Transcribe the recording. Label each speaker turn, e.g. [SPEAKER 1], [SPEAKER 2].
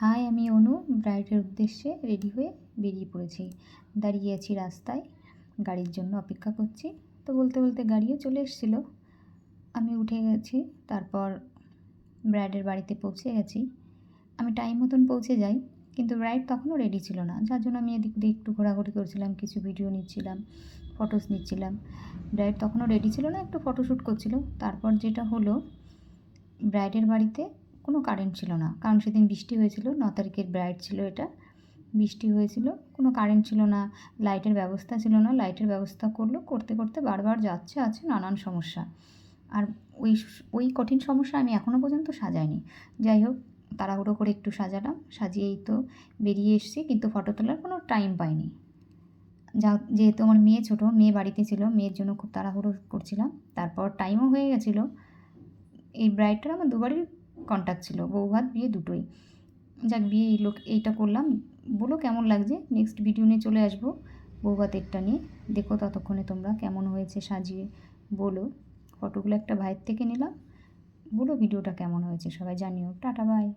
[SPEAKER 1] High, আমি অনু ব্রাইডের উদ্দেশ্যে ready হয়ে বেরিয়ে পড়েছি। দাঁড়িয়ে আছি রাস্তায়, গাড়ির জন্য অপেক্ষা করছি। তো বলতে বলতে গাড়িও চলে এসেছিলো। আমি উঠে গেছি, তারপর ব্রাইডের বাড়িতে পৌঁছে গেছি। আমি টাইম মতন পৌঁছে যাই, কিন্তু ব্রাইড তখনও রেডি ছিল না, যার জন্য আমি এদিক ওদিক একটু ঘোরাঘুরি করছিলাম, কিছু ভিডিও নিচ্ছিলাম, ফটোস নিচ্ছিলাম। ব্রাইড তখনও রেডি ছিল না, একটু ফটোশ্যুট করছিল। তারপর যেটা হলো, ব্রাইডের বাড়িতে কোনো কারেন্ট ছিল না, কারণ সেদিন বৃষ্টি হয়েছিল। 9 তারিখের ব্রাইড ছিল এটা, বৃষ্টি হয়েছিল, কোনো কারেন্ট ছিল না, লাইটের ব্যবস্থা ছিল না। লাইটের ব্যবস্থা করতে করতে বারবার যাচ্ছে আছে, নানান সমস্যা। আর ওই কঠিন সমস্যা আমি এখনও পর্যন্ত সাজাইনি। যাই হোক, তাড়াহুড়ো করে একটু সাজালাম, সাজিয়েই তো বেরিয়ে এসেছি, কিন্তু ফটো তোলার কোনো টাইম পাইনি। যেহেতু আমার মেয়ে ছোটো, মেয়ে বাড়িতে ছিল, মেয়ের জন্য খুব তাড়াহুড়ো করছিলাম। তারপর টাইমও হয়ে গেছিলো। এই ব্রাইডটার আমার দুবারই কন্ট্যাক্ট ছিল, বউ ভাত বিয়ে দুটোই। যাক, বিয়ে এইটা করলাম। বলো কেমন লাগছে, নেক্সট ভিডিও নিয়ে চলে আসবো বউ ভাতেরটা নিয়ে। দেখো ততক্ষণে তোমরা কেমন হয়েছে সাজিয়ে, বলো। ফটোগুলো একটা ভাইয়ের থেকে নিলাম। বলো ভিডিওটা কেমন হয়েছে, সবাই জানিও। Tata, by.